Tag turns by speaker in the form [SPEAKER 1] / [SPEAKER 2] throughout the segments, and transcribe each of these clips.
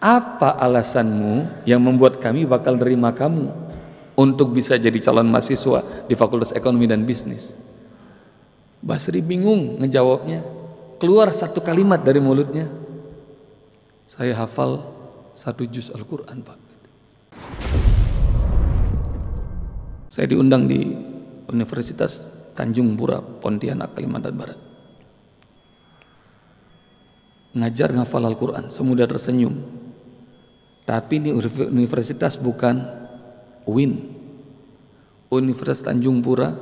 [SPEAKER 1] apa alasanmu yang membuat kami bakal nerima kamu untuk bisa jadi calon mahasiswa di Fakultas Ekonomi dan Bisnis? Basri bingung ngejawabnya. Keluar satu kalimat dari mulutnya, saya hafal 1 juz Al-Quran, Pak. Saya diundang di Universitas Tanjung Pura, Pontianak, Kalimantan Barat. Ngajar ngafal Al-Quran, semudah tersenyum. Tapi ini universitas bukan UIN, Universitas Tanjung Pura,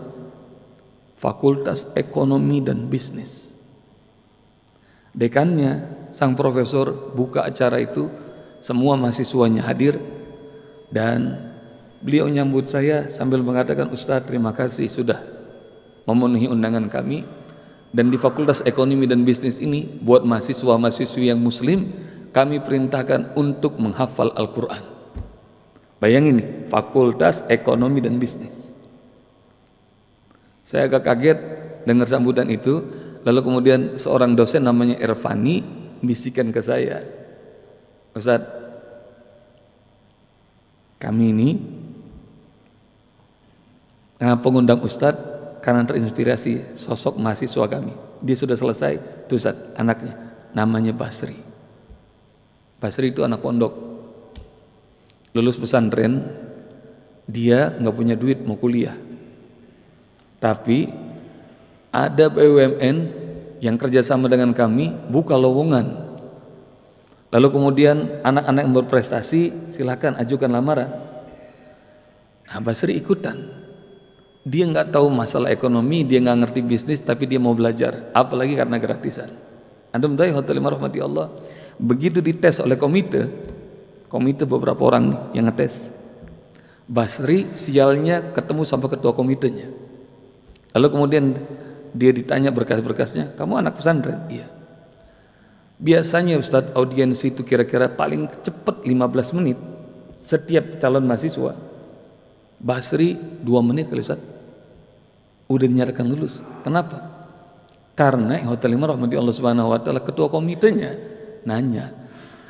[SPEAKER 1] Fakultas Ekonomi dan Bisnis. Dekannya, sang profesor, buka acara itu, semua mahasiswanya hadir, dan beliau nyambut saya sambil mengatakan, Ustadz, terima kasih sudah memenuhi undangan kami. Dan di Fakultas Ekonomi dan Bisnis ini, buat mahasiswa-mahasiswi yang muslim, kami perintahkan untuk menghafal Al-Quran. Bayangin nih, Fakultas Ekonomi dan Bisnis. Saya agak kaget dengar sambutan itu. Lalu kemudian seorang dosen namanya Irfani bisikan ke saya, Ustadz, kami ini kenapa ngundang Ustadz? Karena terinspirasi sosok mahasiswa kami. Dia sudah selesai, tuh Ustadz, anaknya namanya Basri. Basri itu anak pondok, lulus pesantren, dia nggak punya duit mau kuliah, tapi ada BUMN yang kerjasama dengan kami buka lowongan. Lalu kemudian anak-anak yang berprestasi silakan ajukan lamaran. Nah, Basri ikutan. Dia nggak tahu masalah ekonomi, dia nggak ngerti bisnis, tapi dia mau belajar, apalagi karena gratisan. Antum tahu hotel rahmati Allah, begitu dites oleh komite beberapa orang nih yang ngetes, Basri sialnya ketemu sama ketua komitenya. Lalu kemudian dia ditanya berkas-berkasnya, kamu anak pesantren? Iya. Biasanya Ustadz, audiensi itu kira-kira paling cepat 15 menit setiap calon mahasiswa. Basri 2 menit kali Ustadz udah dinyatakan lulus. Kenapa? Karena hotel rahmati Allah Subhanahu wa taala, ketua komitenya nanya,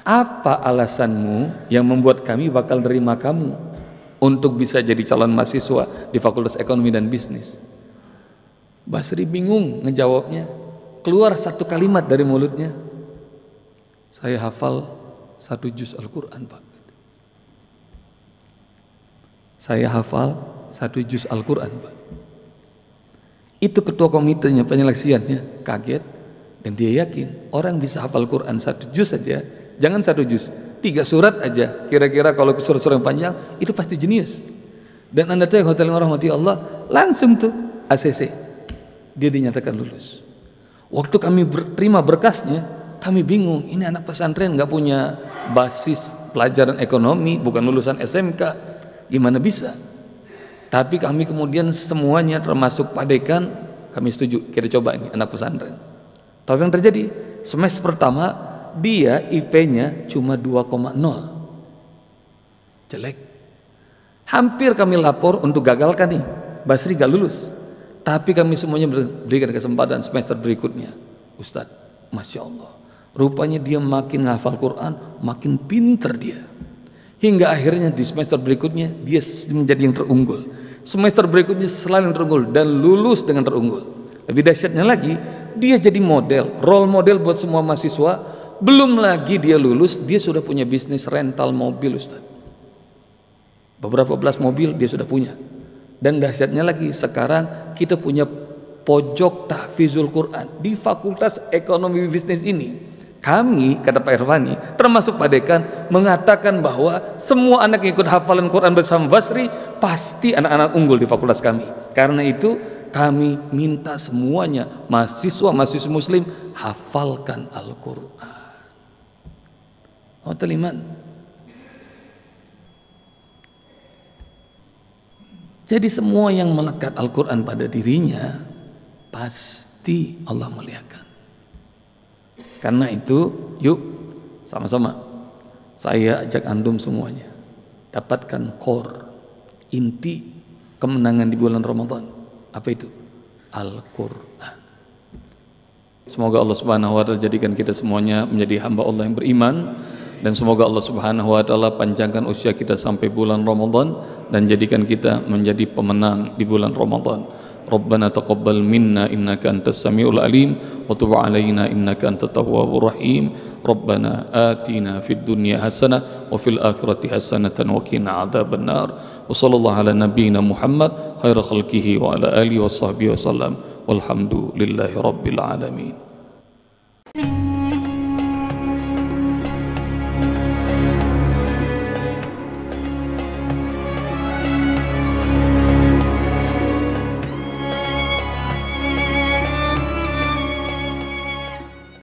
[SPEAKER 1] apa alasanmu yang membuat kami bakal nerima kamu untuk bisa jadi calon mahasiswa di Fakultas Ekonomi dan Bisnis? Basri bingung ngejawabnya. Keluar satu kalimat dari mulutnya, saya hafal 1 juz Al-Quran, Pak. Saya hafal 1 juz Al-Quran, Pak. Itu ketua komitenya, penyeleksiannya kaget, dan dia yakin orang bisa hafal Quran 1 juz saja, jangan 1 juz, 3 surat aja, kira-kira kalau surat-surat yang panjang itu pasti jenius. Dan Anda tahu hotel yang rahmati Allah, langsung tuh ACC, dia dinyatakan lulus. Waktu kami terima berkasnya, kami bingung, ini anak pesantren nggak punya basis pelajaran ekonomi, bukan lulusan SMK, gimana bisa? Tapi kami kemudian semuanya termasuk Pak Dekan, kami setuju, kita coba ini anak pesantren. Tapi yang terjadi, semester pertama dia IP-nya cuma 2,0, jelek. Hampir kami lapor untuk gagalkan nih, Basri gak lulus. Tapi kami semuanya berikan kesempatan semester berikutnya. Ustadz, Masya Allah, rupanya dia makin ngafal Quran, makin pinter dia. Hingga akhirnya di semester berikutnya dia menjadi yang terunggul. Semester berikutnya selalu yang terunggul dan lulus dengan terunggul. Lebih dahsyatnya lagi, dia jadi model, role model buat semua mahasiswa. Belum lagi dia lulus, dia sudah punya bisnis rental mobil, Ustaz. Beberapa belas mobil dia sudah punya. Dan dahsyatnya lagi, sekarang kita punya pojok tahfizul Quran di Fakultas Ekonomi Bisnis ini. Kami, kata Pak Irfani, termasuk Pak Dekan, mengatakan bahwa semua anak yang ikut hafalan Quran bersama Basri pasti anak-anak unggul di fakultas kami. Karena itu kami minta semuanya mahasiswa-mahasiswa muslim hafalkan Al-Quran. Hotel iman. Jadi semua yang melekat Al-Quran pada dirinya pasti Allah muliakan. Karena itu, yuk sama-sama saya ajak antum semuanya dapatkan core, inti kemenangan di bulan Ramadan. Apa itu? Al-Quran. Semoga Allah Subhanahu wa ta'ala jadikan kita semuanya menjadi hamba Allah yang beriman dan semoga Allah Subhanahu wa taala panjangkan usia kita sampai bulan Ramadan dan jadikan kita menjadi pemenang di bulan Ramadan. Rabbana taqabbal minna innaka antas samiul alim wa tub alaina innaka antat tawwabur rahim. Rabbana atina fid dunya hasanah wa fil akhirati hasanatan wa qina adzabannar. Wa sallallahu ala nabiyyina Muhammad khairu khalqihi wa ala alihi wa sahbihi wasallam. Walhamdulillahi rabbil alamin.